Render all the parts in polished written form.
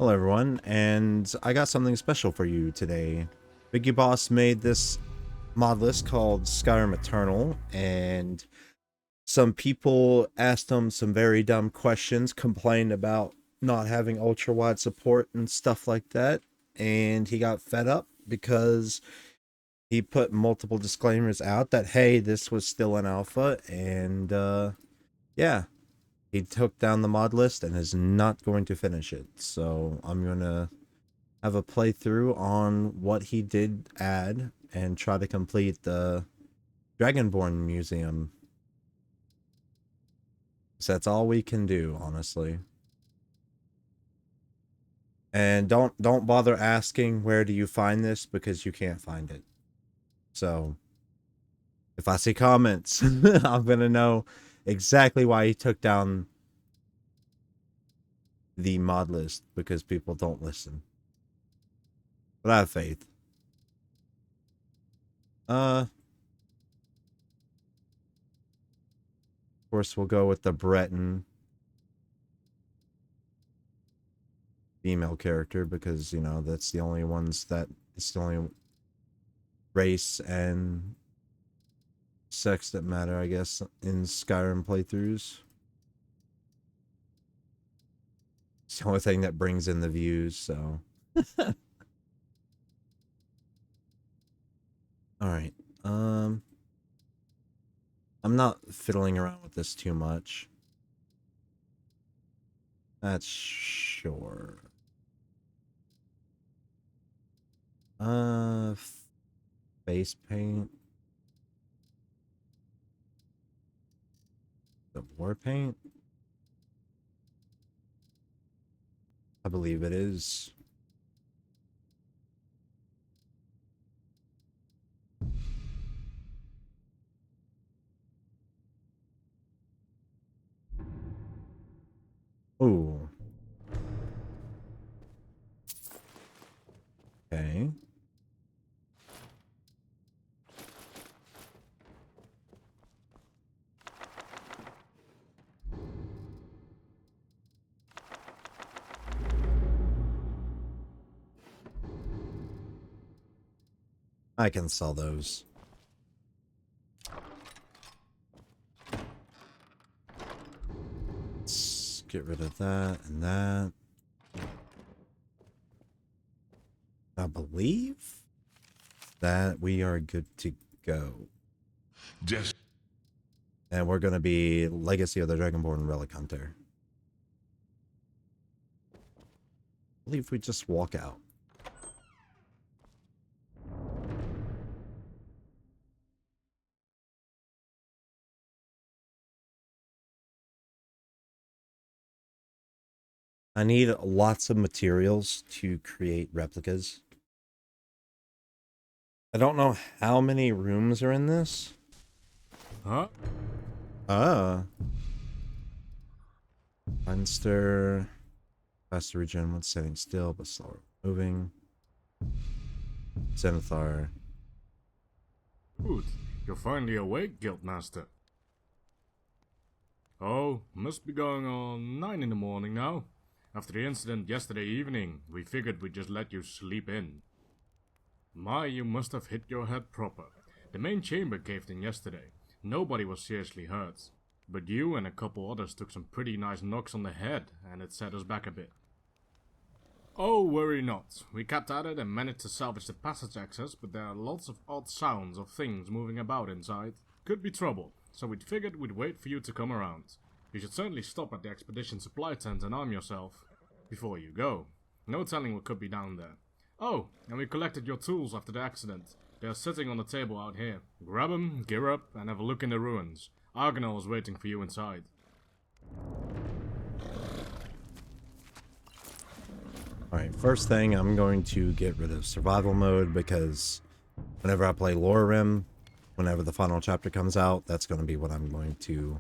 Hello everyone, and I got something special for you today. Biggie Boss made this mod list called Skyrim Eternal, and some people asked him some very dumb questions, complained about not having ultra-wide support and stuff like that, and he got fed up because he put multiple disclaimers out that, hey, this was still an alpha, and yeah. He took down the mod list and is not going to finish it. So I'm going to have a playthrough on what he did add and try to complete the Dragonborn Museum. So that's all we can do, honestly. And don't bother asking where do you find this, because you can't find it. So if I see comments, I'm going to know exactly why he took down the mod list, because people don't listen. But I have faith. Of course, we'll go with the Breton female character because, you know, that's the only ones that it's the only race and sex that matter, I guess, in Skyrim playthroughs. It's the only thing that brings in the views, so. Alright. I'm not fiddling around with this too much. That's sure. Face paint. The war paint? I believe it is. Ooh. Okay. I can sell those. Let's get rid of that and that. I believe that we are good to go. Just And we're going to be Legacy of the Dragonborn Relic Hunter. I believe we just walk out. I need lots of materials to create replicas. I don't know how many rooms are in this. huh? Fenster. Faster regen when standing still, but slower moving. Zenithar. Good. You're finally awake, Guildmaster. Oh, must be going on 9 in the morning now. After the incident yesterday evening, we figured we'd just let you sleep in. My, you must have hit your head proper. The main chamber caved in yesterday. Nobody was seriously hurt. But you and a couple others took some pretty nice knocks on the head, and it set us back a bit. Oh, worry not. We kept at it and managed to salvage the passage access, but there are lots of odd sounds of things moving about inside. Could be trouble, so we figured we'd wait for you to come around. You should certainly stop at the expedition supply tent and arm yourself before you go. No telling what could be down there. Oh, and we collected your tools after the accident. They are sitting on the table out here. Grab them, gear up, and have a look in the ruins. Argonel is waiting for you inside. Alright, first thing, I'm going to get rid of survival mode, because whenever I play Rim, whenever the final chapter comes out, that's going to be what I'm going to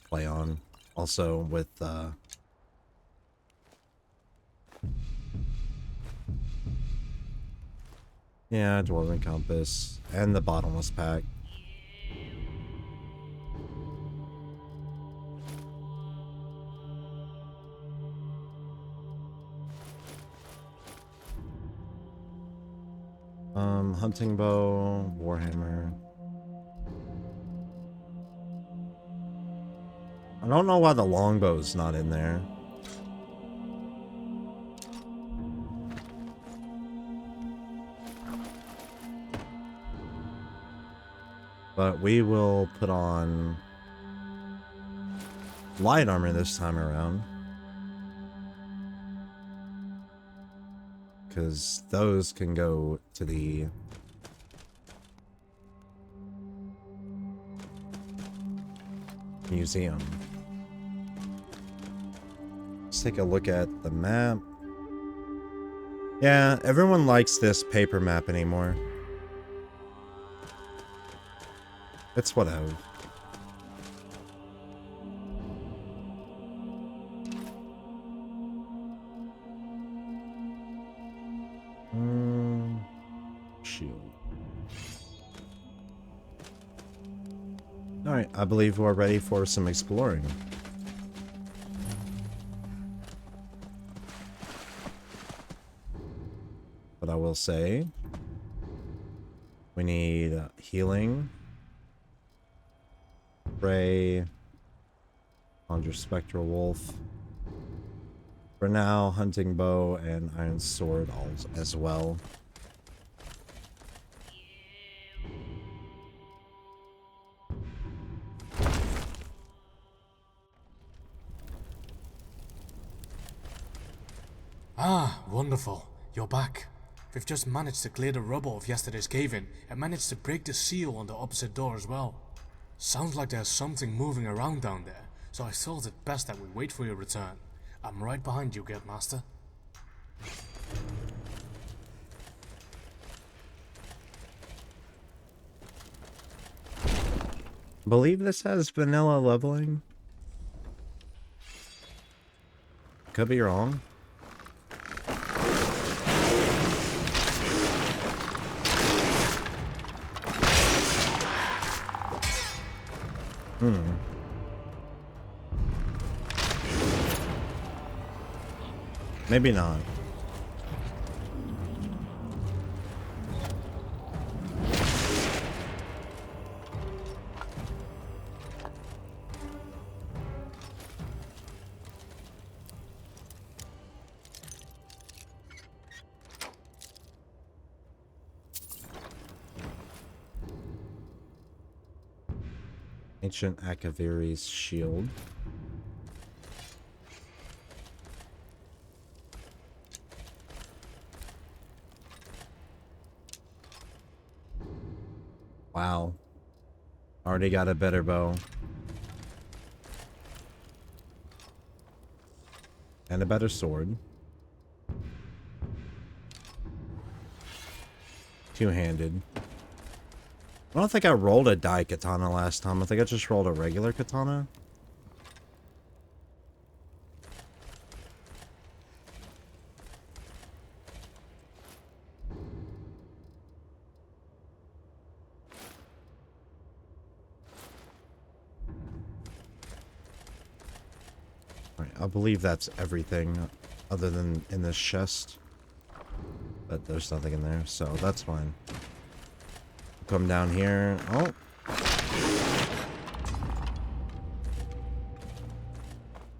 play on. Also with yeah, Dwarven Compass and the Bottomless Pack. Hunting bow, warhammer. I don't know why the longbow's not in there. But we will put on light armor this time around. Because those can go to the museum. Let's take a look at the map. Yeah, everyone likes this paper map anymore. It's whatever. Shield. Alright, I believe we're ready for some exploring. But I will say, we need healing, Ray, Conjure Spectral Wolf. For now, hunting bow and iron sword as well. Ah, wonderful. You're back. We've just managed to clear the rubble of yesterday's cave-in and managed to break the seal on the opposite door as well. Sounds like there's something moving around down there, so I thought it best that we wait for your return. I'm right behind you, Guildmaster. Believe this has vanilla leveling. Could be wrong. Maybe not. Ancient Akaviri's shield. Wow. Already got a better bow. And a better sword. Two-handed. I don't think I rolled a die katana last time. I think I just rolled a regular katana. Alright, I believe that's everything other than in this chest. But there's nothing in there, so that's fine. Come down here. Oh.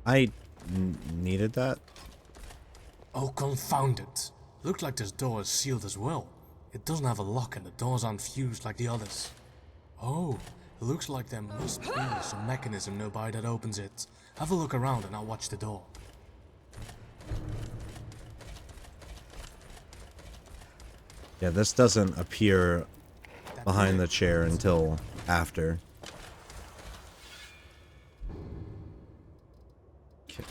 I needed that. Oh, confound it. Looks like this door is sealed as well. It doesn't have a lock and the doors aren't fused like the others. Oh, looks like there must be some mechanism nearby that opens it. Have a look around and I'll watch the door. Yeah, this doesn't appear behind the chair until after. Okay.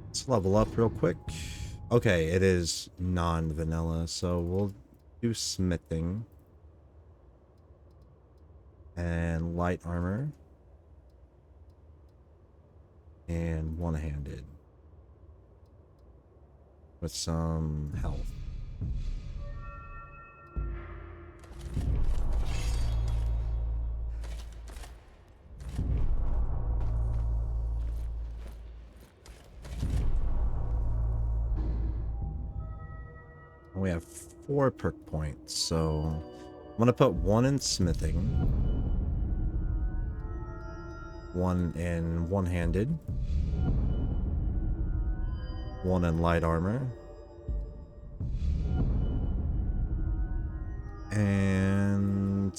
Let's level up real quick. Okay, it is non-vanilla, so we'll do smithing. And light armor. And one-handed. With some health. And we have 4 perk points, so I'm gonna put 1 in smithing, 1 in one-handed, 1 in light armor, and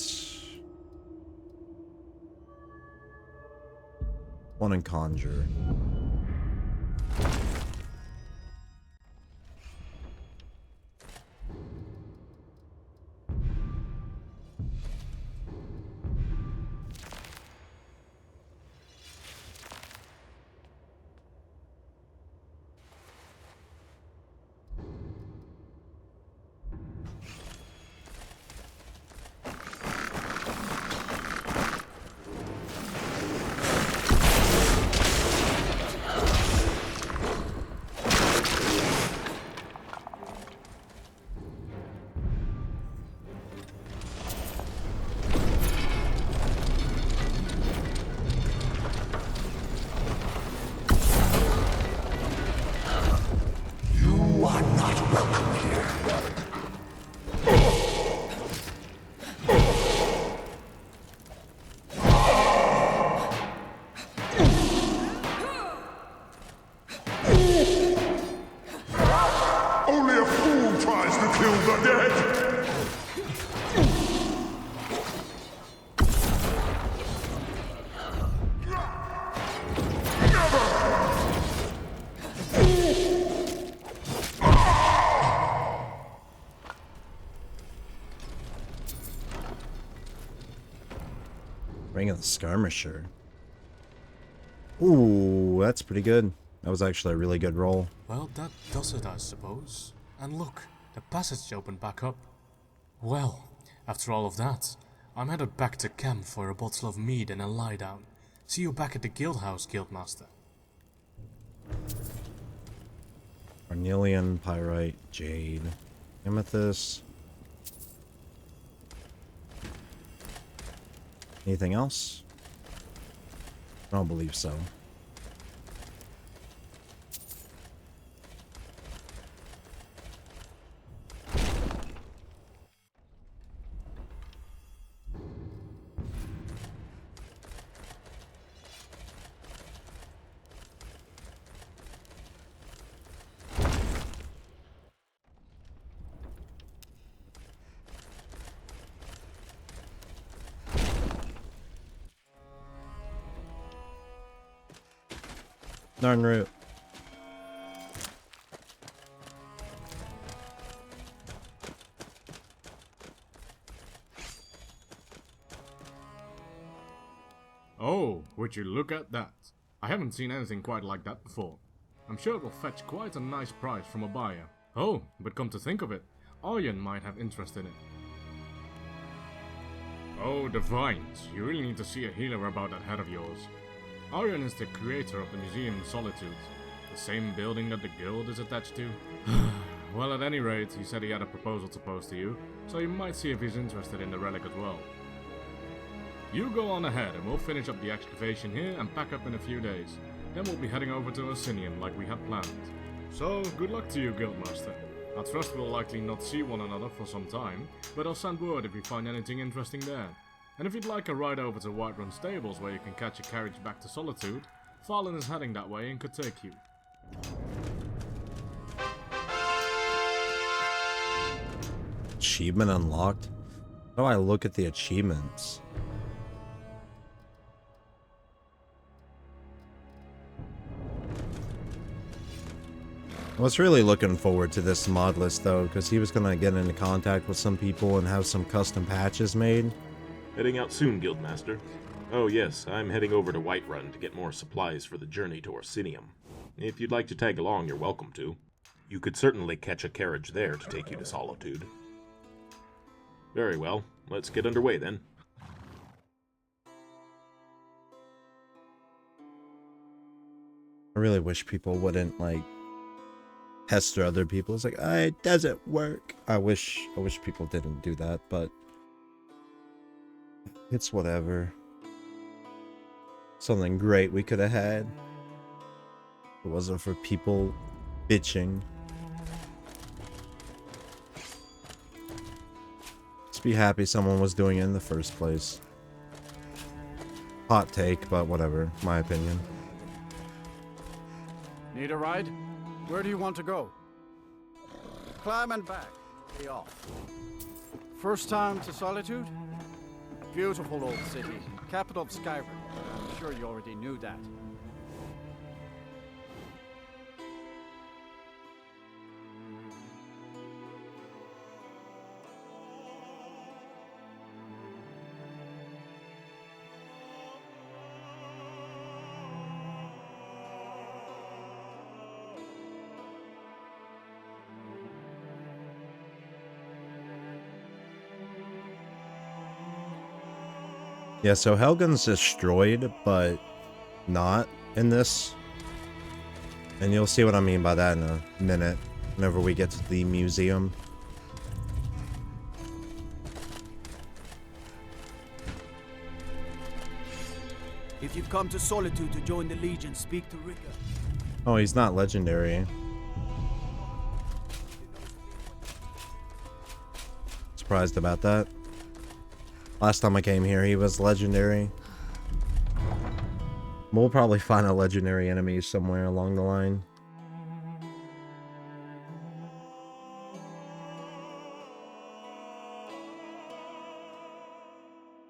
1 in conjure. Only a fool tries to kill the dead! Ring of the Skirmisher. Ooh, that's pretty good. That was actually a really good roll. Well, that does it, I suppose. And look, the passage opened back up. Well, after all of that, I'm headed back to camp for a bottle of mead and a lie down. See you back at the guild house, Guildmaster. Carnelian, Pyrite, Jade, Amethyst. Anything else? I don't believe so. Darn root. Oh, would you look at that? I haven't seen anything quite like that before. I'm sure it will fetch quite a nice price from a buyer. Oh, but come to think of it, Auryen might have interest in it. Oh, the vines. You really need to see a healer about that head of yours. Auryen is the creator of the Museum in Solitude, the same building that the guild is attached to. Well, at any rate, he said he had a proposal to pose to you, so you might see if he's interested in the relic as well. You go on ahead and we'll finish up the excavation here and pack up in a few days. Then we'll be heading over to Orsinium like we had planned. So, good luck to you, Guildmaster. I trust we'll likely not see one another for some time, but I'll send word if we find anything interesting there. And if you'd like a ride over to Whiterun Stables where you can catch a carriage back to Solitude, Farlin is heading that way and could take you. Achievement unlocked? How do I look at the achievements? I was really looking forward to this mod list though, because he was going to get into contact with some people and have some custom patches made. Heading out soon, Guildmaster. Oh yes, I'm heading over to Whiterun to get more supplies for the journey to Orsinium. If you'd like to tag along, you're welcome to. You could certainly catch a carriage there to take you to Solitude. Very well, let's get underway then. I really wish people wouldn't, like, pester other people. It's like, it doesn't work. I wish people didn't do that, but it's whatever. Something great we could have had. If it wasn't for people bitching. Just be happy someone was doing it in the first place. Hot take, but whatever. My opinion. Need a ride? Where do you want to go? Climb and back. Be off. First time to Solitude? Beautiful old city. Capital of Skyrim. I'm sure you already knew that. Yeah, so Helgen's destroyed, but not in this. And you'll see what I mean by that in a minute, whenever we get to the museum. If you've come to Solitude to join the Legion, speak to Ricker. Oh, he's not legendary. Surprised about that. Last time I came here, he was legendary. We'll probably find a legendary enemy somewhere along the line.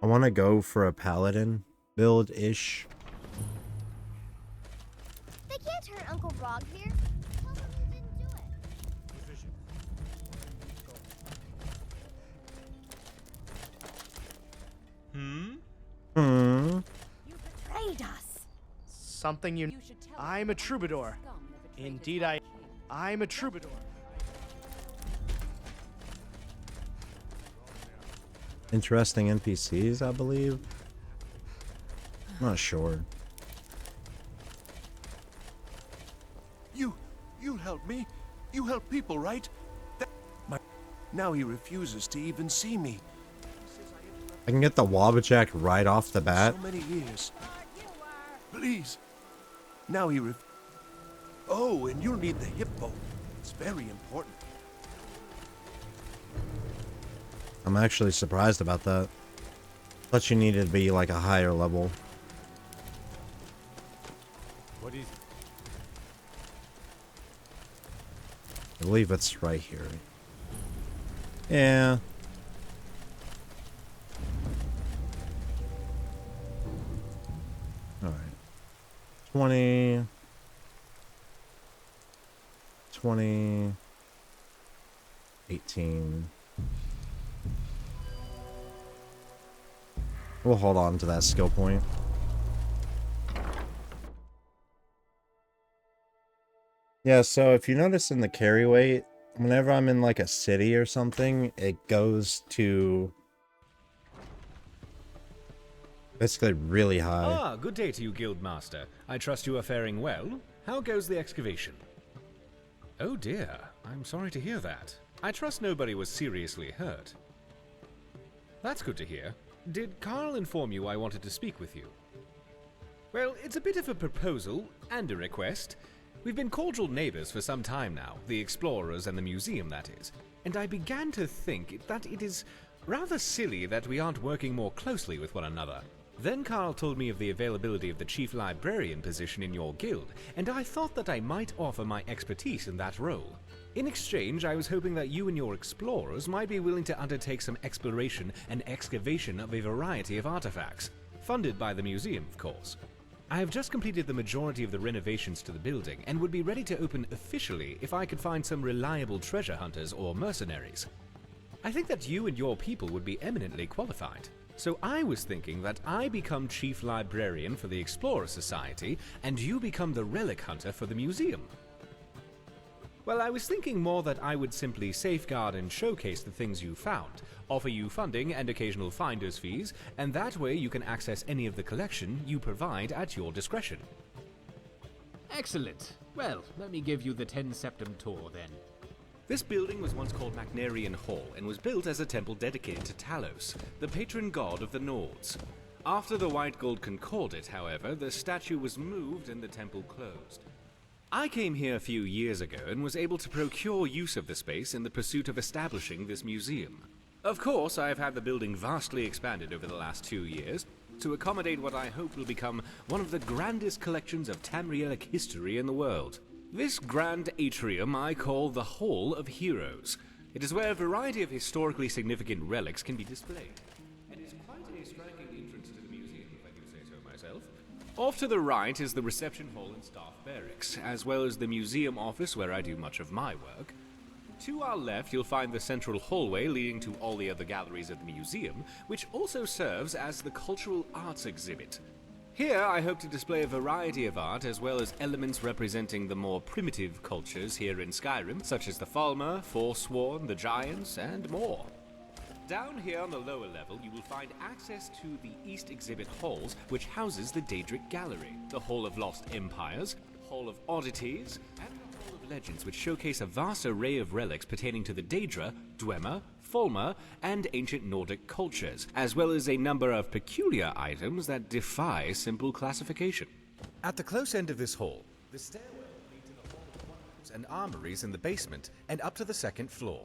I want to go for a paladin build-ish. They can't hurt Uncle Brog here. Tell them he didn't do it. You betrayed us. Something you I'm a troubadour. Indeed I'm a troubadour. Interesting NPCs, I believe. I'm not sure. You helped me. You help people, right? Now he refuses to even see me. I can get the Wabbajack right off the bat. So many years. Please. Now he Oh, and you'll need the hippo. It's very important. I'm actually surprised about that. Thought you needed to be like a higher level. What is it? I believe it's right here. Yeah. Alright. 20. 20. 18. We'll hold on to that skill point. Yeah, so if you notice in the carry weight, whenever I'm in like a city or something, it goes to basically really high. Ah, good day to you, Guildmaster. I trust you are faring well. How goes the excavation? Oh dear, I'm sorry to hear that. I trust nobody was seriously hurt. That's good to hear. Did Carl inform you I wanted to speak with you? Well, it's a bit of a proposal and a request. We've been cordial neighbors for some time now, the explorers and the museum, that is, and I began to think that it is rather silly that we aren't working more closely with one another. Then Carl told me of the availability of the chief librarian position in your guild, and I thought that I might offer my expertise in that role. In exchange, I was hoping that you and your explorers might be willing to undertake some exploration and excavation of a variety of artifacts, funded by the museum, of course. I have just completed the majority of the renovations to the building and would be ready to open officially if I could find some reliable treasure hunters or mercenaries. I think that you and your people would be eminently qualified. So I was thinking that I become Chief Librarian for the Explorer Society and you become the Relic Hunter for the museum. Well, I was thinking more that I would simply safeguard and showcase the things you found, offer you funding and occasional finder's fees, and that way you can access any of the collection you provide at your discretion. Excellent. Well, let me give you the 10 Septim tour then. This building was once called Macnarian Hall and was built as a temple dedicated to Talos, the patron god of the Nords. After the White Gold Concordat, however, the statue was moved and the temple closed. I came here a few years ago and was able to procure use of the space in the pursuit of establishing this museum. Of course, I have had the building vastly expanded over the last 2 years to accommodate what I hope will become one of the grandest collections of Tamrielic history in the world. This grand atrium I call the Hall of Heroes. It is where a variety of historically significant relics can be displayed. It is quite a striking entrance to the museum, if I do say so myself. Off to the right is the reception hall and staff barracks, as well as the museum office where I do much of my work. To our left, you'll find the central hallway leading to all the other galleries of the museum, which also serves as the cultural arts exhibit. Here, I hope to display a variety of art, as well as elements representing the more primitive cultures here in Skyrim, such as the Falmer, Forsworn, the Giants, and more. Down here on the lower level, you will find access to the East Exhibit Halls, which houses the Daedric Gallery, the Hall of Lost Empires, Hall of Oddities, and the Hall of Legends, which showcase a vast array of relics pertaining to the Daedra, Dwemer, Falmer, and ancient Nordic cultures, as well as a number of peculiar items that defy simple classification. At the close end of this hall, the stairwell leads to the Hall of Wonders and armories in the basement and up to the second floor.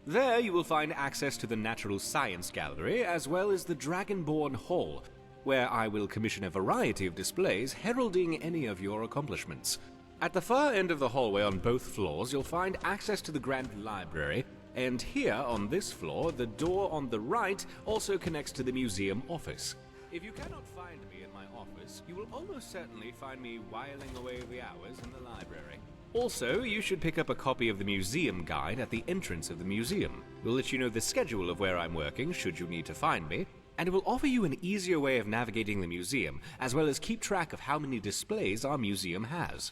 There you will find access to the Natural Science Gallery, as well as the Dragonborn Hall, where I will commission a variety of displays heralding any of your accomplishments. At the far end of the hallway on both floors, you'll find access to the Grand Library, and here on this floor, the door on the right also connects to the museum office. If you cannot find me in my office, you will almost certainly find me whiling away the hours in the library. Also, you should pick up a copy of the museum guide at the entrance of the museum. It will let you know the schedule of where I'm working, should you need to find me, and it will offer you an easier way of navigating the museum, as well as keep track of how many displays our museum has.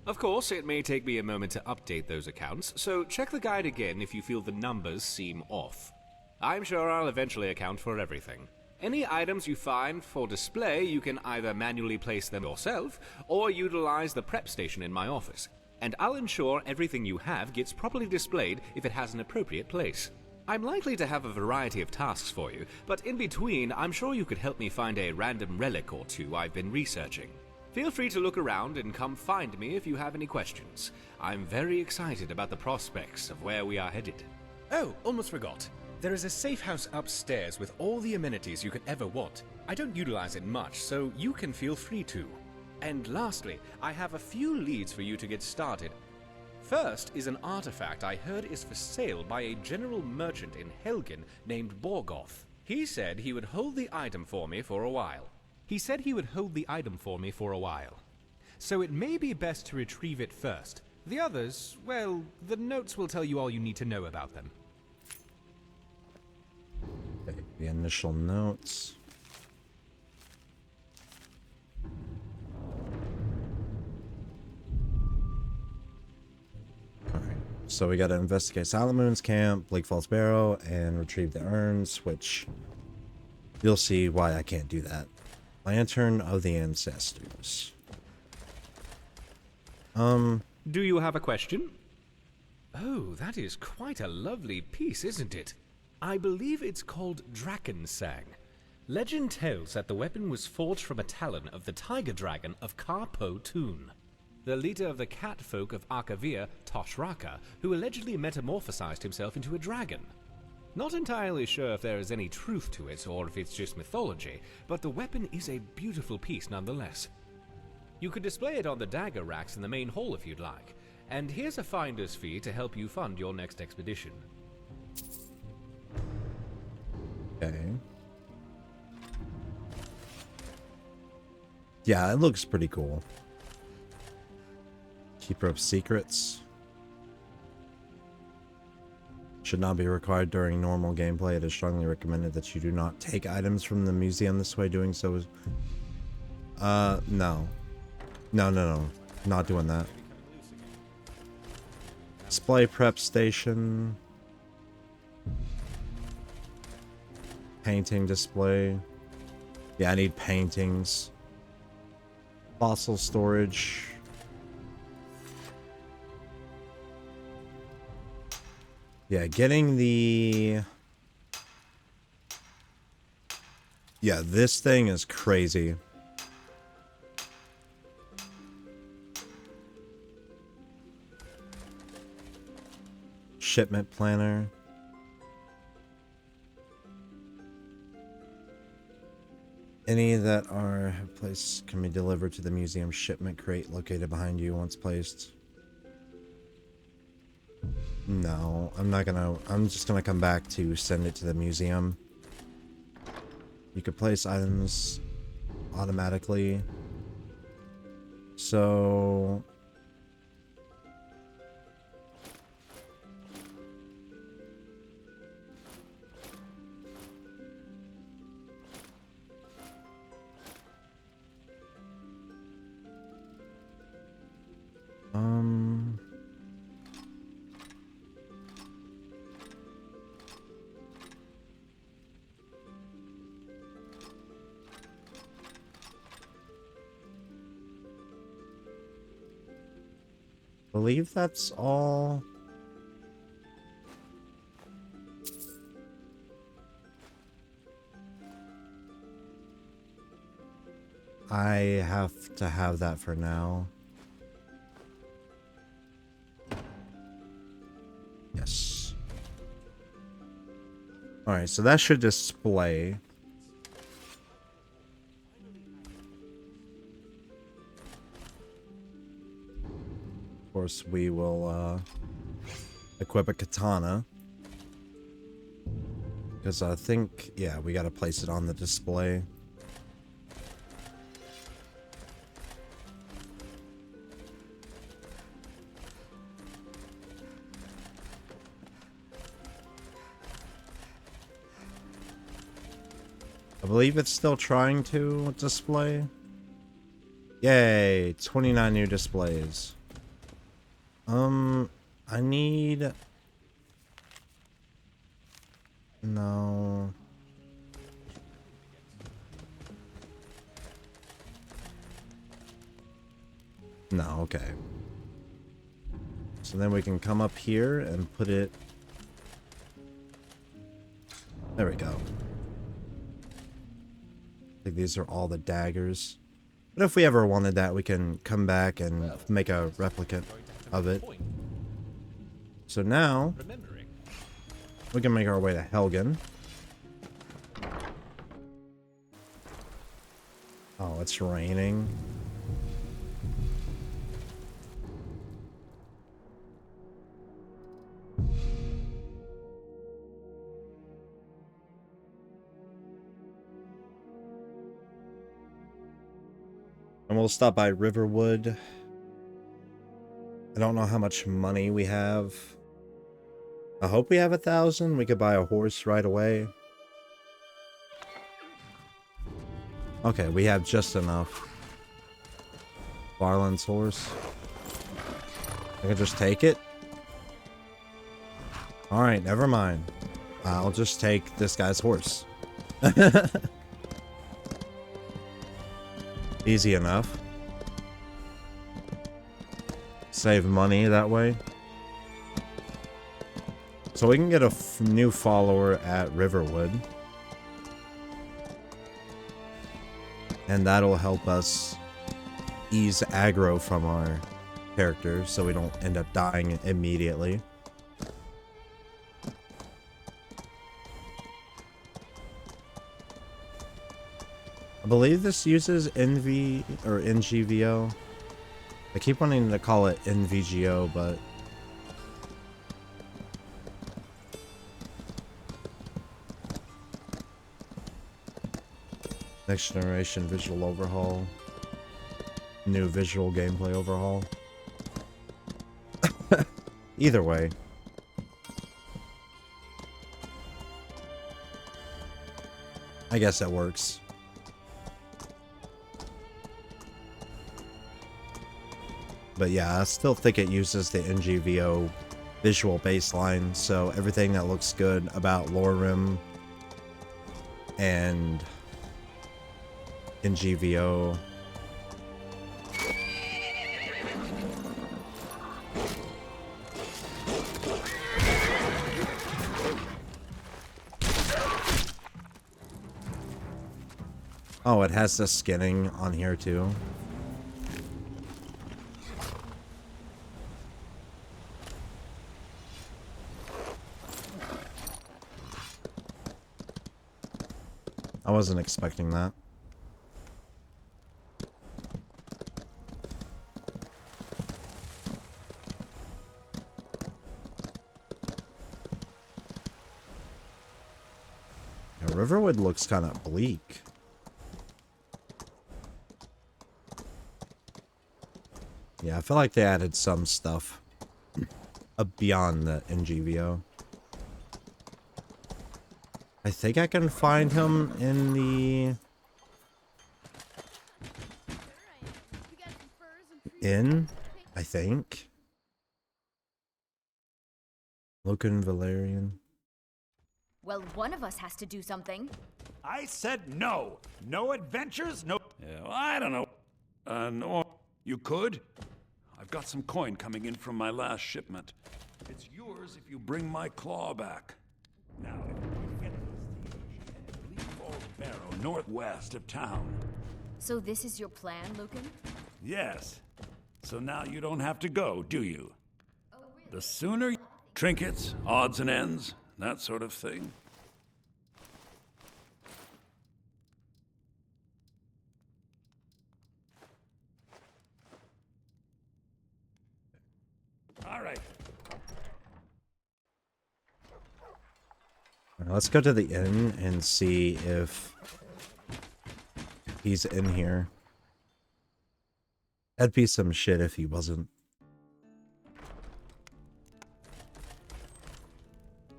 Of course, it may take me a moment to update those accounts, so check the guide again if you feel the numbers seem off. I'm sure I'll eventually account for everything. Any items you find for display, you can either manually place them yourself, or utilize the prep station in my office, and I'll ensure everything you have gets properly displayed if it has an appropriate place. I'm likely to have a variety of tasks for you, but in between, I'm sure you could help me find a random relic or two I've been researching. Feel free to look around and come find me if you have any questions. I'm very excited about the prospects of where we are headed. Oh, almost forgot. There is a safe house upstairs with all the amenities you could ever want. I don't utilize it much, so you can feel free to. And lastly, I have a few leads for you to get started. First is an artifact I heard is for sale by a general merchant in Helgen named Borgoth. He said he would hold the item for me for a while. So it may be best to retrieve it first. The others, well, the notes will tell you all you need to know about them. Okay, the initial notes. Alright, so we gotta investigate Silent Moon's camp, Bleak Falls Barrow, and retrieve the urns, which you'll see why I can't do that. Lantern of the Ancestors. Do you have a question? Oh, that is quite a lovely piece, isn't it? I believe it's called Drakensang. Legend tells that the weapon was forged from a talon of the tiger dragon of Karpo-Tun, the leader of the cat folk of Arkavir, Toshraka, who allegedly metamorphosized himself into a dragon. Not entirely sure if there is any truth to it or if it's just mythology, but the weapon is a beautiful piece nonetheless. You could display it on the dagger racks in the main hall if you'd like, and here's a finder's fee to help you fund your next expedition. Okay. Yeah, it looks pretty cool. Keeper of Secrets. Should not be required during normal gameplay. It is strongly recommended that you do not take items from the museum this way. Doing so is... No. No. Not doing that. Display prep station. Painting display. Yeah, I need paintings. Fossil storage. Yeah, getting the... Yeah, this thing is crazy. Shipment planner. Any that are placed can be delivered to the museum shipment crate located behind you once placed. No, I'm just gonna come back to send it to the museum. You could place items automatically. So... believe that's all. I have to have that for now. Yes. Alright, so that should display. Of course, we will equip a katana. Because I think, yeah, we gotta place it on the display. I believe it's still trying to display. Yay, 29 new displays. I need... No. No, okay. So then we can come up here and put it... There we go. I think these are all the daggers. But if we ever wanted that, we can come back and make a replicate of it. So now, we can make our way to Helgen. Oh, it's raining. And we'll stop by Riverwood. I don't know how much money we have. I hope we have 1,000. We could buy a horse right away. Okay, we have just enough. Barland's horse. I can just take it? Alright, never mind. I'll just take this guy's horse. Easy enough. Save money that way. So we can get a new follower at Riverwood. And that'll help us ease aggro from our characters so we don't end up dying immediately. I believe this uses NV or NGVO. I keep wanting to call it NVGO, but next generation visual overhaul. New visual gameplay overhaul. Either way. I guess that works. But yeah, I still think it uses the NGVO visual baseline, so everything that looks good about Lorem and NGVO. Oh, it has the skinning on here too. I wasn't expecting that. Riverwood looks kind of bleak. Yeah, I feel like they added some stuff beyond the NGVO. I think I can find him in the inn, I think. Loken Valerian. Well, one of us has to do something. I said no. No adventures, no... Yeah, well, I don't know. No. You could? I've got some coin coming in from my last shipment. It's yours if you bring my claw back. Now, if you get this, leave for Barrow, northwest of town. So this is your plan, Lucan? Yes. So now you don't have to go, do you? Oh, really? The sooner... Trinkets, odds and ends, that sort of thing. All right. Let's go to the inn and see if he's in here. That'd be some shit if he wasn't.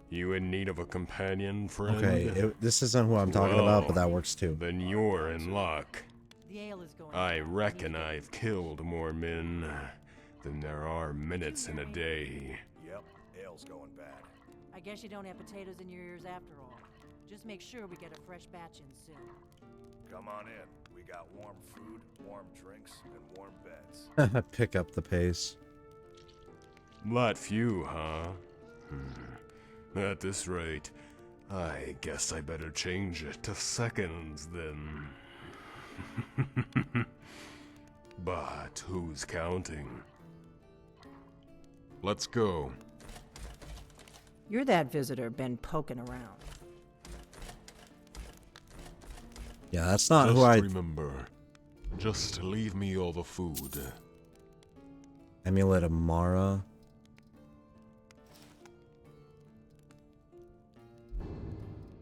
You in need of a companion, friend? Okay, this isn't who I'm talking about, but that works too. Then you're in luck. I reckon I've killed more men than there are minutes in a day. Yep, ale's going bad. I guess you don't have potatoes in your ears after all. Just make sure we get a fresh batch in soon. Come on in. We got warm food, warm drinks, and warm beds. Pick up the pace. Lot few, huh? At this rate, I guess I better change it to seconds then. But who's counting? Let's go. You're that visitor been poking around. Yeah, that's not just who I... remember, just leave me all the food. Amulet of Mara.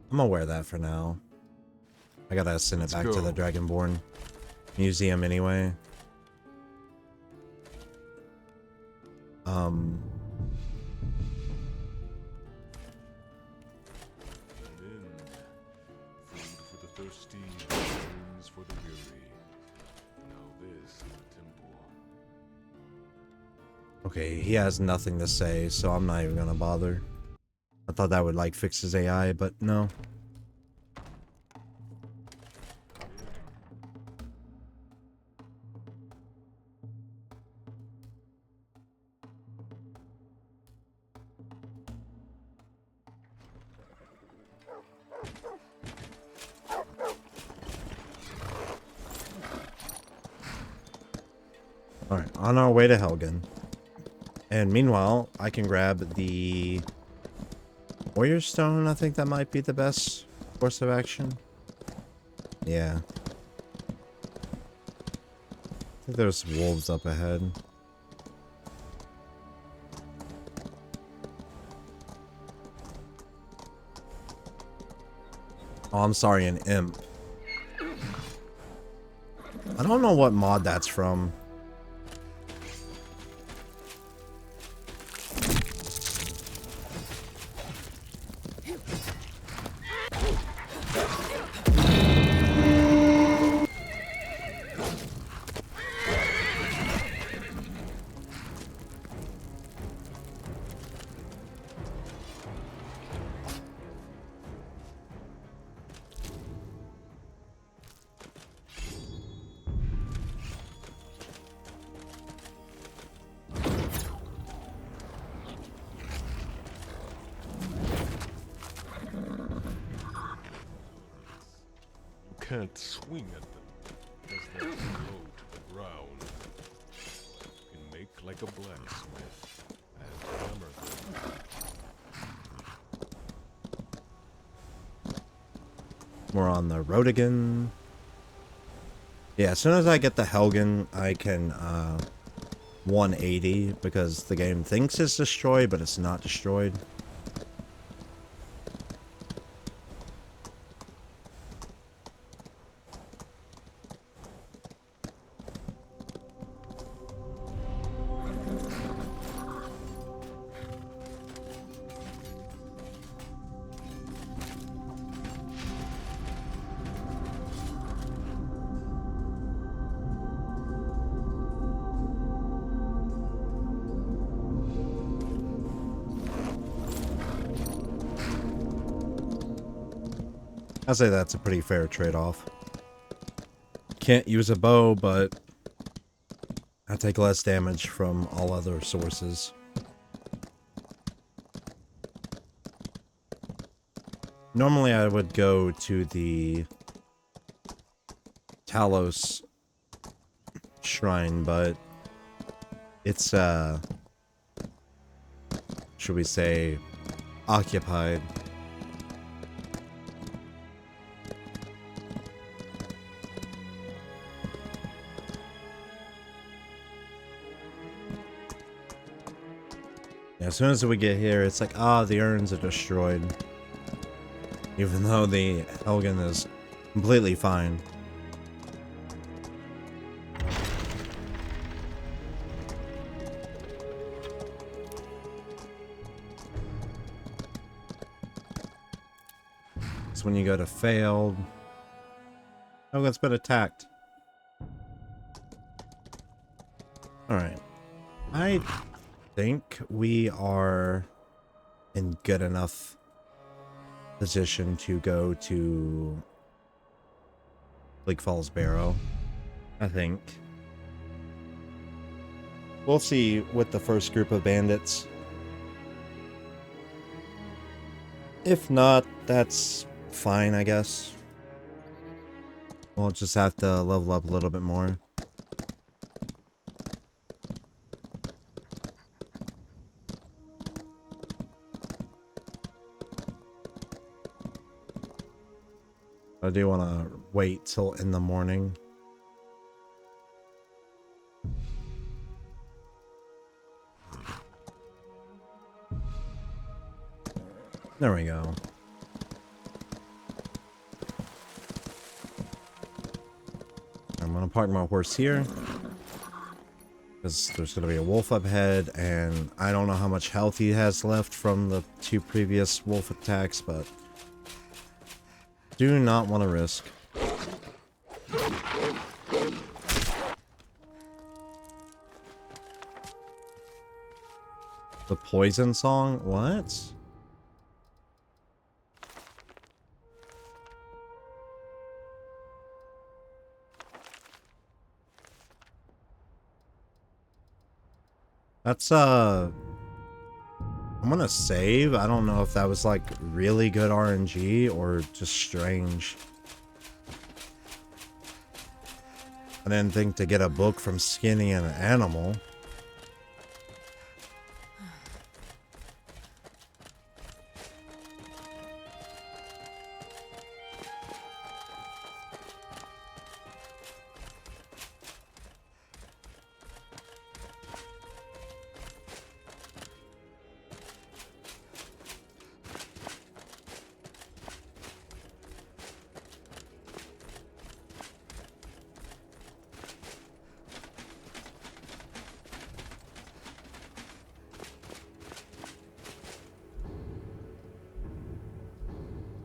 I'm gonna wear that for now. I gotta send it back to the Dragonborn Museum anyway. Food for the thirsty, dreams for the weary. Now this is the temple. Okay, he has nothing to say, so I'm not even gonna bother. I thought that would like fix his AI, but no. Alright, on our way to Helgen. And meanwhile, I can grab the Warrior Stone. I think that might be the best course of action. Yeah. I think there's wolves up ahead. Oh, I'm sorry, an imp. I don't know what mod that's from. Can't swing at them, because they're low to the ground. You can make like a blacksmith and hammer them. We're on the road again. Yeah, as soon as I get the Helgen, I can 180 because the game thinks it's destroyed, but it's not destroyed. I'd say that's a pretty fair trade-off. Can't use a bow, but I take less damage from all other sources. Normally I would go to the Talos shrine, but it's, should we say, occupied. As soon as we get here, it's like, ah, the urns are destroyed. Even though the Helgen is completely fine. So when you go to failed... Oh, it's been attacked. Alright. I think we are in good enough position to go to Bleak Falls Barrow. I think. We'll see with the first group of bandits. If not, that's fine, I guess. We'll just have to level up a little bit more. I do want to wait till in the morning. There we go. I'm gonna park my horse here, because there's gonna be a wolf up ahead, and I don't know how much health he has left from the 2 previous wolf attacks, but do not want to risk. The poison song? What? That's, I'm gonna save. I don't know if that was, like, really good RNG or just strange. I didn't think to get a book from skinning an animal.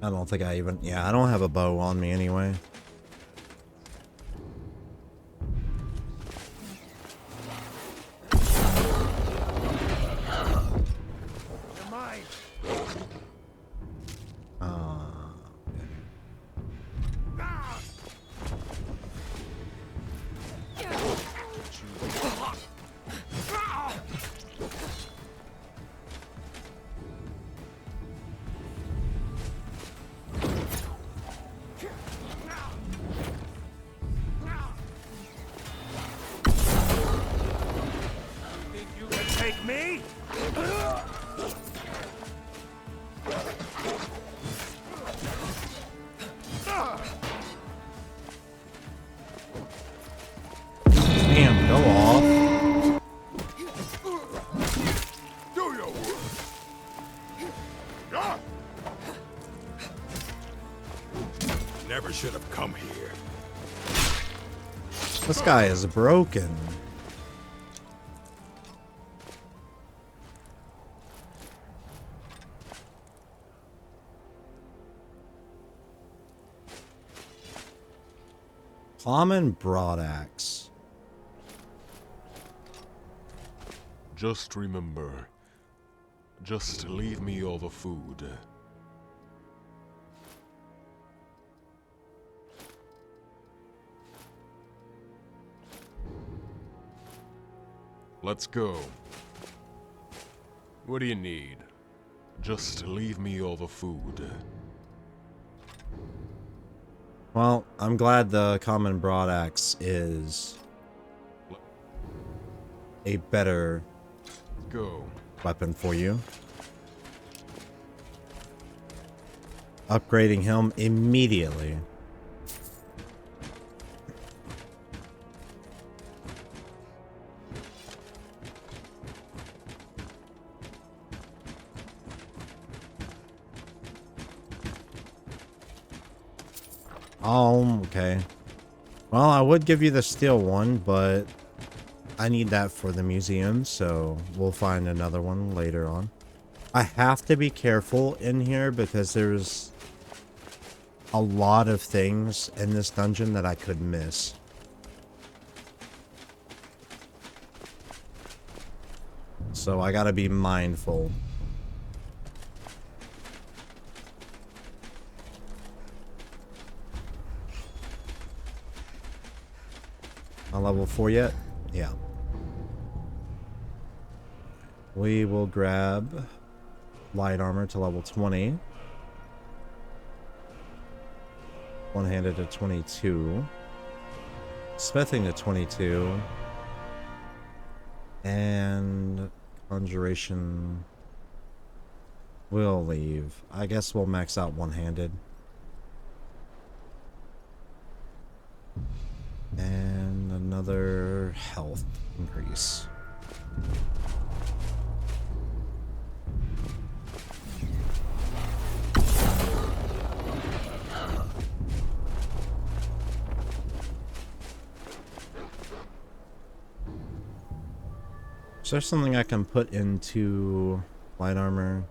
I don't think I even... Yeah, I don't have a bow on me anyway. You're mine. Take me? Damn, go off. Do your work. Ah! Never should have come here. This guy is broken. Common broadaxe. Just remember, just leave me all the food. Let's go. What do you need? Just leave me all the food. Well, I'm glad the common broadaxe is a better weapon for you. Upgrading him immediately. Oh, okay. Well, I would give you the steel one, but I need that for the museum, so we'll find another one later on. I have to be careful in here because there's a lot of things in this dungeon that I could miss. So I gotta be mindful. On level 4 yet? Yeah. We will grab light armor to level 20. One-handed to 22. Smithing to 22. And conjuration will leave. I guess we'll max out one-handed. And another health increase. Is there something I can put into light armor?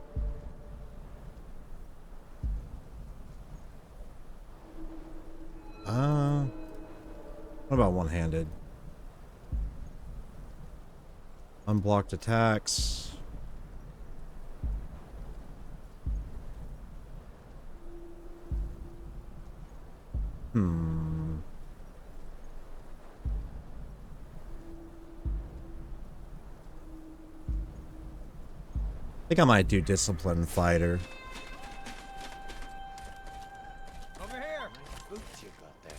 What about one-handed? Unblocked attacks. I think I might do discipline fighter. Over here. Boots you got there.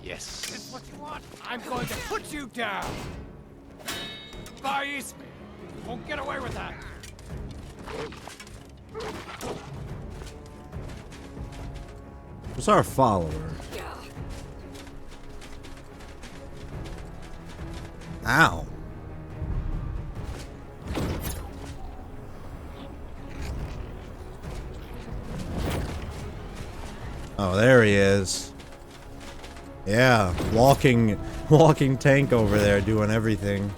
Yes. This is what you want. I'm going to put you down. Vice me. You won't get away with that. Who's our follower? Ow. Oh, there he is. Yeah, walking tank over there doing everything.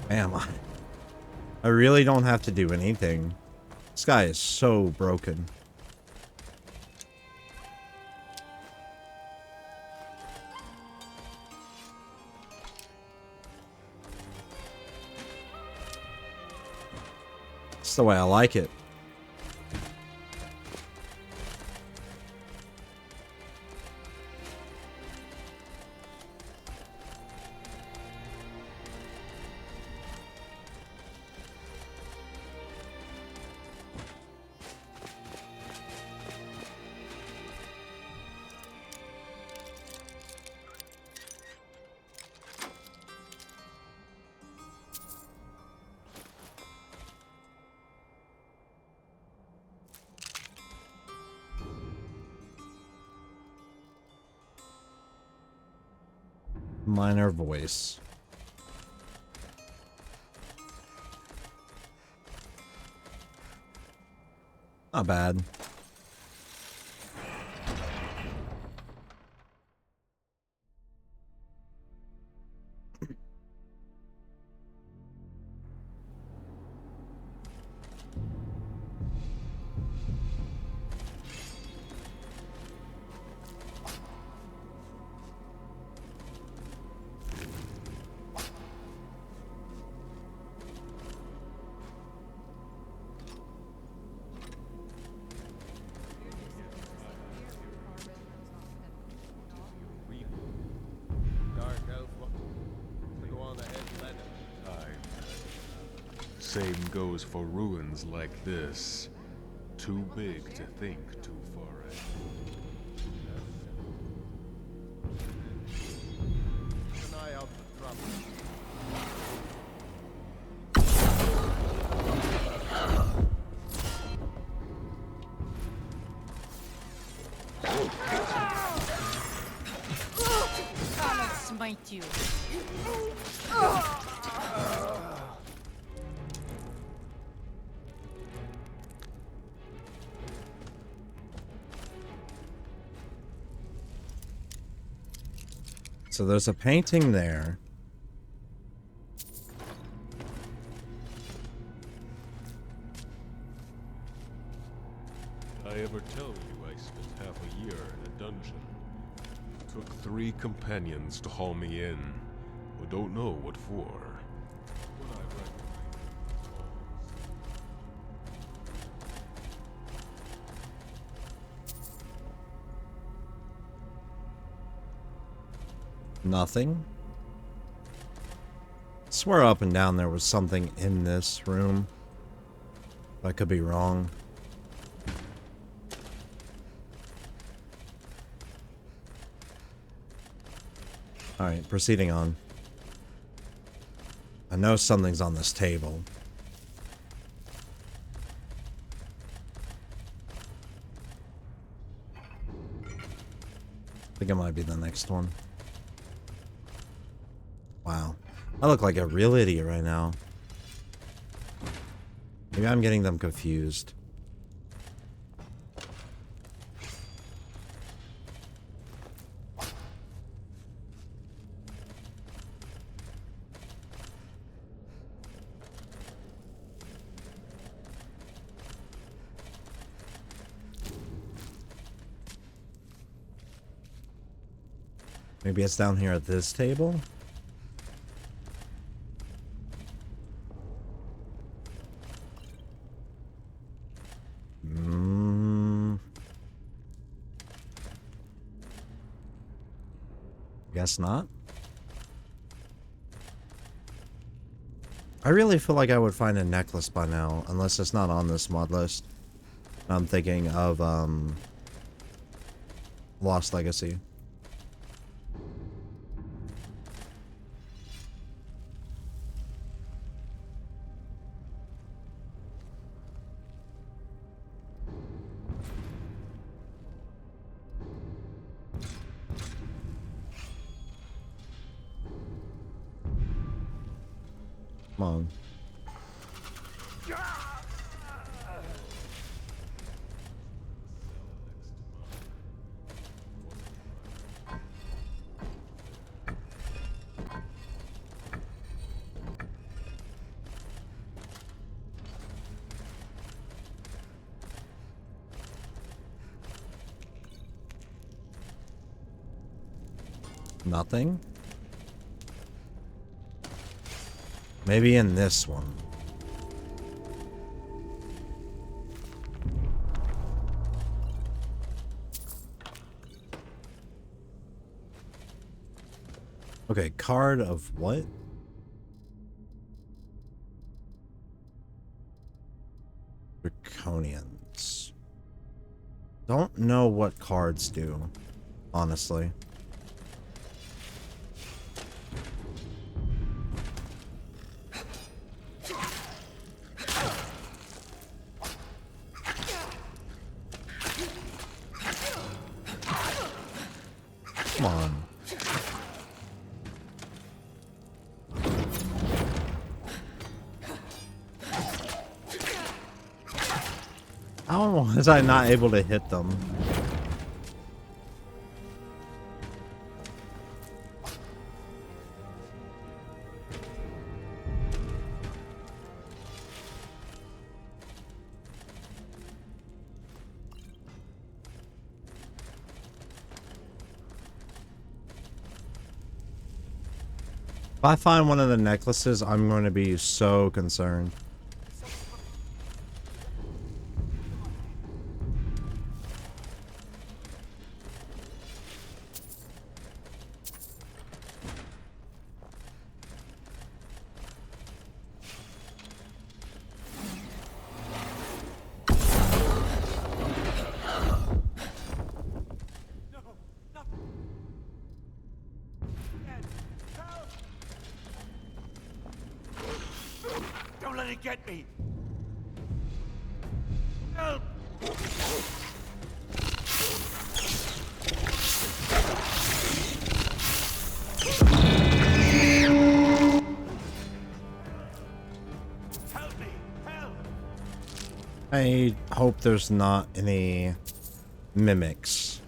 Man, I really don't have to do anything. This guy is so broken. That's the way I like it. Minor voice. Not bad. Same goes for ruins like this. Too big to think too far ahead. Keep an eye out for trouble. I'll smite you. So there's a painting there. Did I ever tell you I spent half a year in a dungeon? Took 3 companions to haul me in. We don't know what for. What I read. Nothing. Swear up and down there was something in this room. I could be wrong. Alright, proceeding on. I know something's on this table. I think it might be the next one. Wow. I look like a real idiot right now. Maybe I'm getting them confused. Maybe it's down here at this table? Guess not. I really feel like I would find a necklace by now, unless it's not on this mod list. I'm thinking of, Lost Legacy. Come on. Nothing? Maybe in this one. Okay, card of what? Draconians. Don't know what cards do, honestly. Come on. How was I not able to hit them? If I find one of the necklaces, I'm going to be so concerned. Don't let it get me! Help! Help me! Help! I hope there's not any mimics.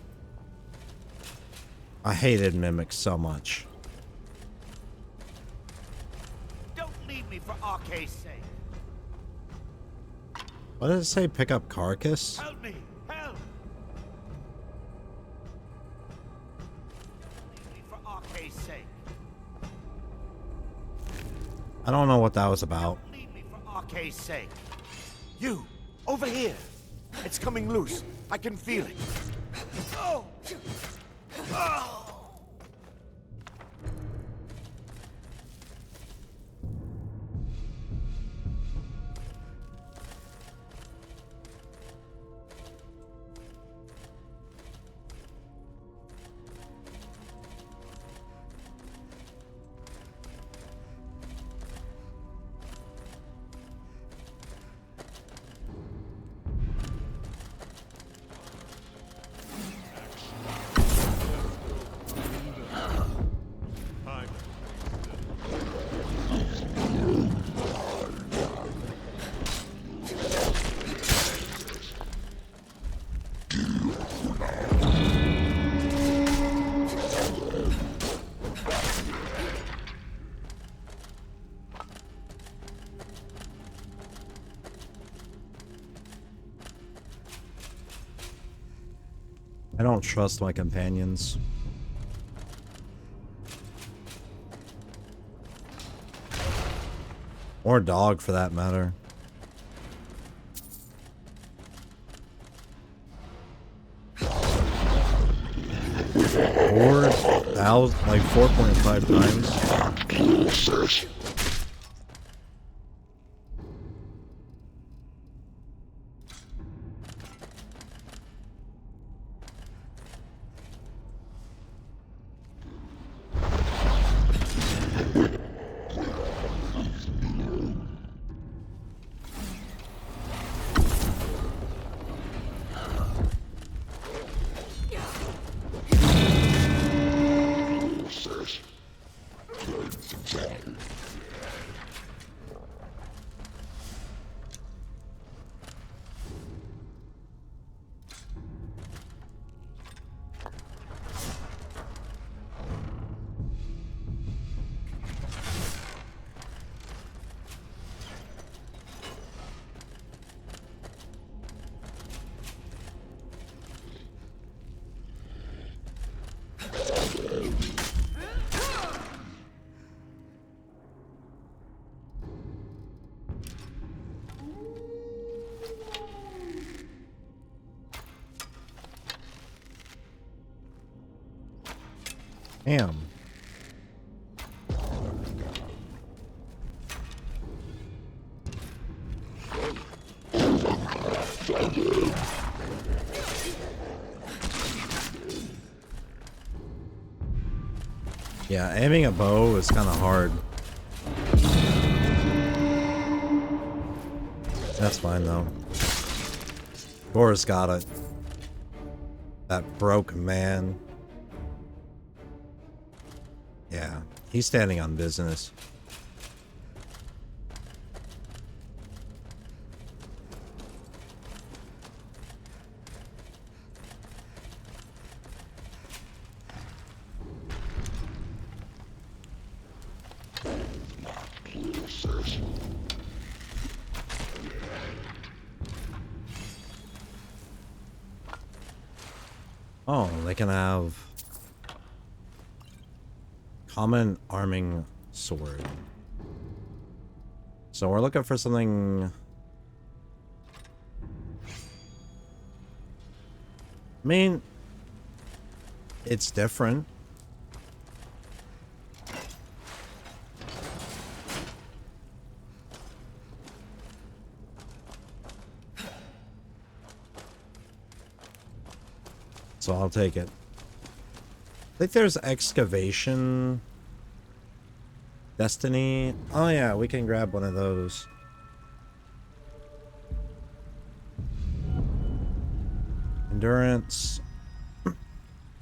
I hated mimics so much. Don't leave me for Arcade's sake! What did it say? Pick up carcass? Help me! Help! Leave me for Arcade's sake! I don't know what that was about. Leave me for Arcade's sake! You! Over here! It's coming loose. I can feel it. Oh! Oh! I don't trust my companions. Or dog, for that matter. Like 4.5 times. Damn. Yeah, aiming a bow is kind of hard. That's fine though. Boris got it. That broke man. Yeah, he's standing on business. Oh, they can have common arming sword. So we're looking for something. I mean, it's different. So I'll take it. I think there's excavation. Destiny. Oh yeah, we can grab one of those. Endurance.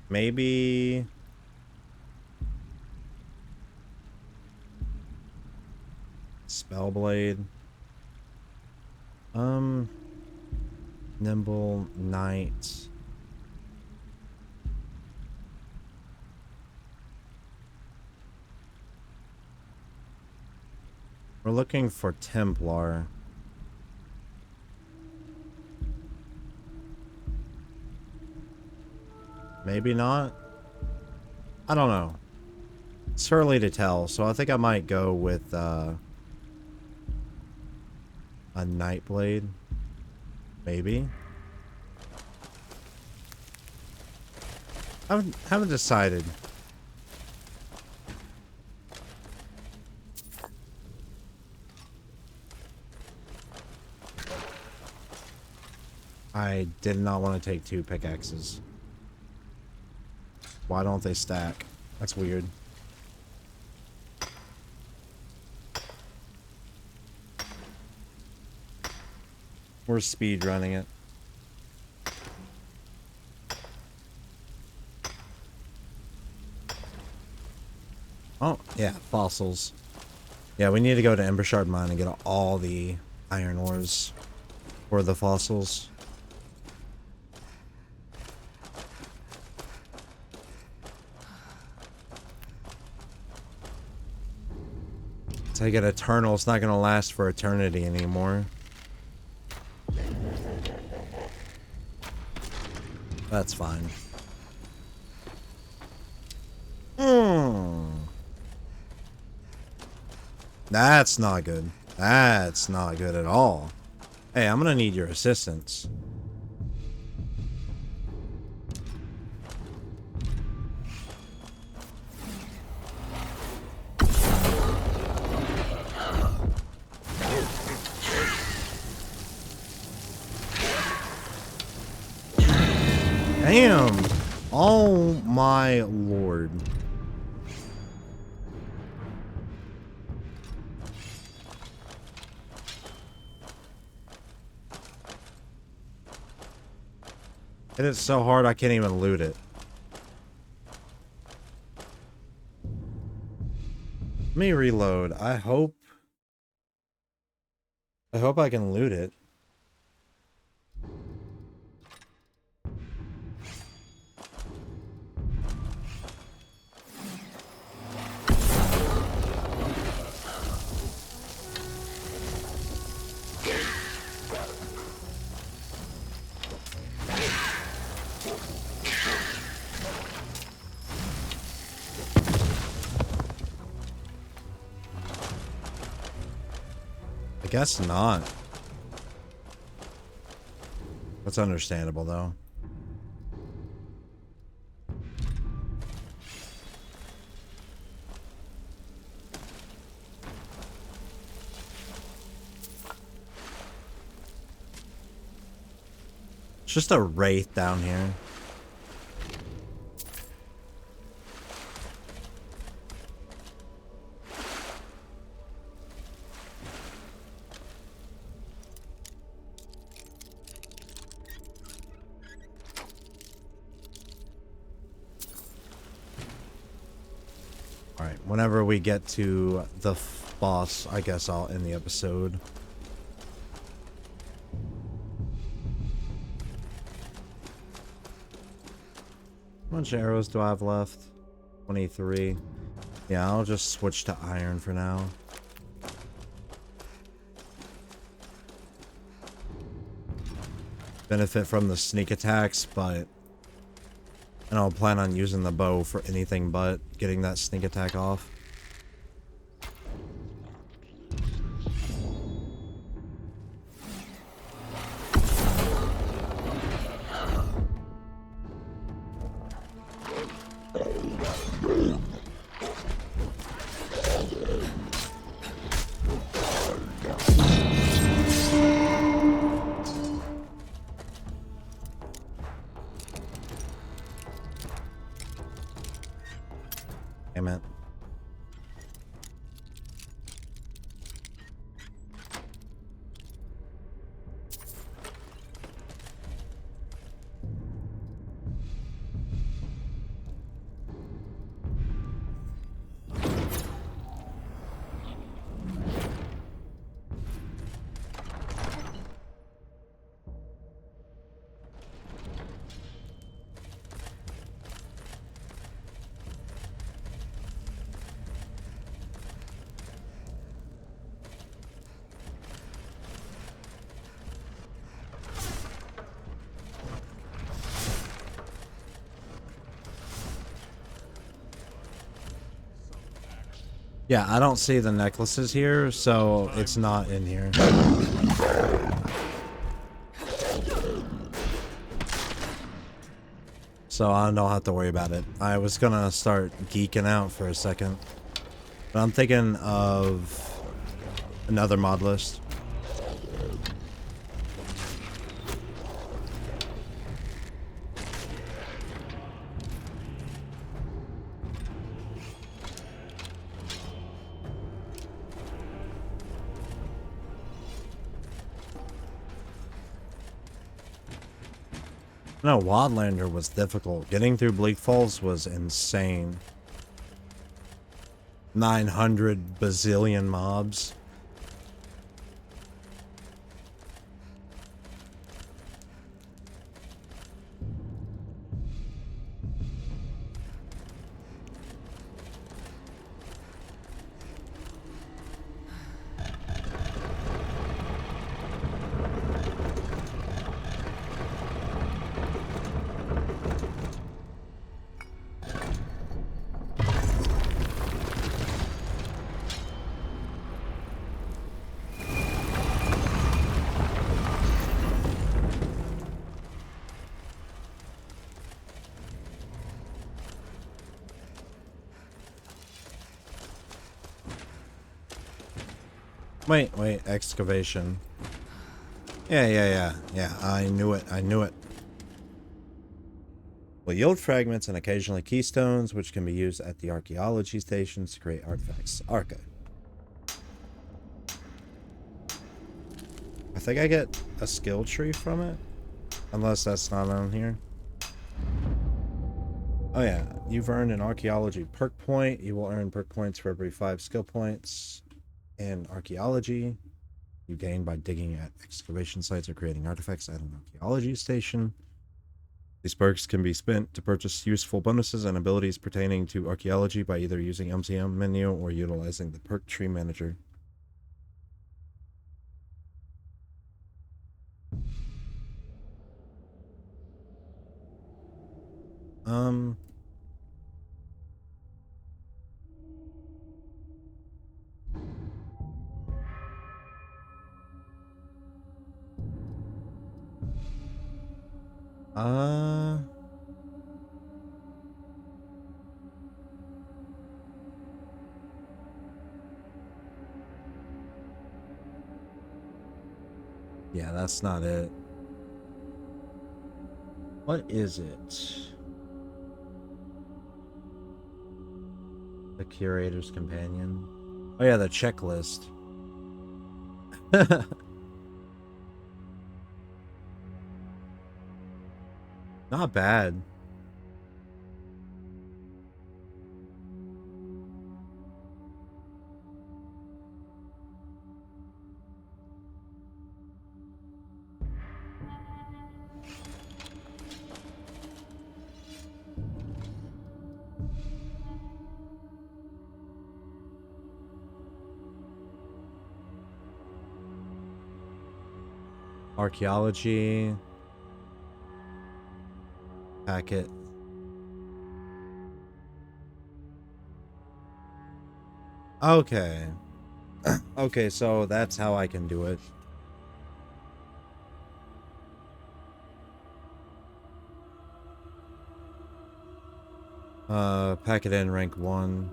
Maybe. Spellblade. Nimble Knight. We're looking for Templar. Maybe not. I don't know. It's early to tell, so I think I might go with a Nightblade. Maybe. I haven't decided. I did not want to take 2 pickaxes. Why don't they stack? That's weird. We're speed running it. Oh, yeah, fossils. Yeah, we need to go to Embershard Mine and get all the iron ores for the fossils. Take it eternal. It's not going to last for eternity anymore. That's fine. That's not good. That's not good at all. Hey, I'm going to need your assistance. Damn! Oh my lord. It is so hard I can't even loot it. Let me reload. I hope I can loot it. I guess not. That's understandable, though. It's just a wraith down here. Whenever we get to the boss, I guess I'll end the episode. How much arrows do I have left? 23. Yeah, I'll just switch to iron for now. Benefit from the sneak attacks, but I don't plan on using the bow for anything but getting that sneak attack off. Damn it. Yeah, I don't see the necklaces here, so it's not in here. So I don't have to worry about it. I was gonna start geeking out for a second, but I'm thinking of another mod list. No, Wadlander was difficult. Getting through Bleak Falls was insane. 900 bazillion mobs. Wait, excavation. Yeah, I knew it. Will yield fragments and occasionally keystones, which can be used at the archaeology stations to create artifacts. Arca. I think I get a skill tree from it. Unless that's not on here. Oh yeah, you've earned an archaeology perk point. You will earn perk points for every 5 skill points. In archaeology, you gain by digging at excavation sites or creating artifacts at an archaeology station. These perks can be spent to purchase useful bonuses and abilities pertaining to archaeology by either using MCM menu or utilizing the perk tree manager. Yeah, that's not it. What is it? The curator's companion. Oh yeah, the checklist. Not bad. Archaeology. Packet. Okay. Okay, so that's how I can do it. Packet in rank 1.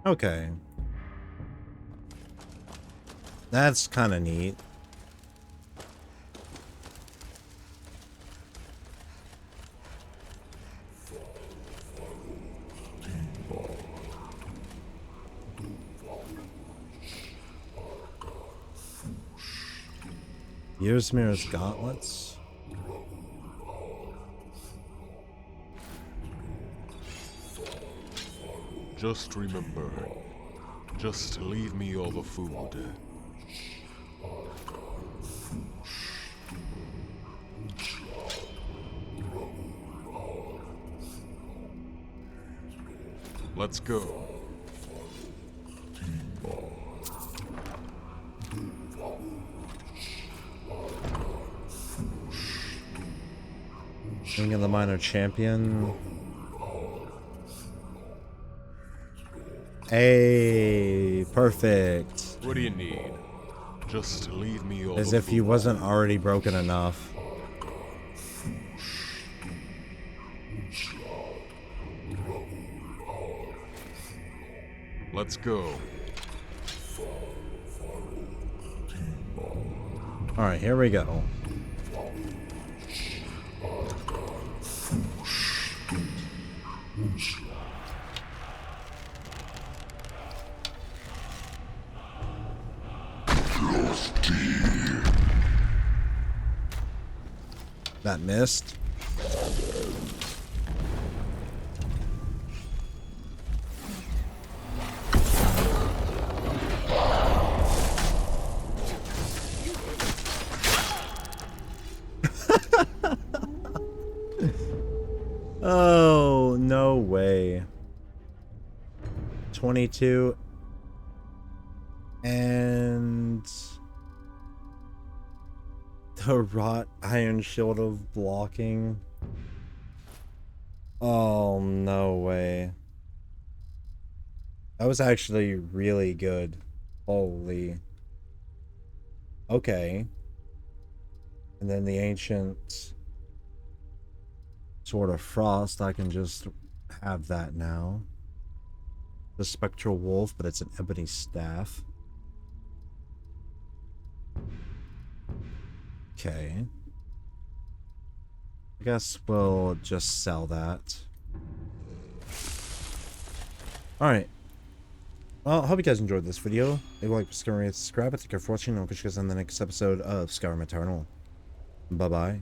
Okay. That's kind of neat. Ysmir's gauntlets. Just remember, just leave me all the food. Let's go. King of the Minor Champion. Hey, perfect. What do you need? Just leave me all As the if he food. wasn't already broken enough. Let's go. Alright, here we go. That missed. Oh, no way. 22 and the wrought iron shield of blocking. Oh, no way. That was actually really good. Holy. Okay. And then the ancient Sword of Frost, I can just have that now. The Spectral Wolf, but it's an ebony staff. Okay. I guess we'll just sell that. Alright. Well, I hope you guys enjoyed this video. If you like, subscribe, thank you for watching, and I'll catch you guys in the next episode of Skyrim Eternal. Bye-bye.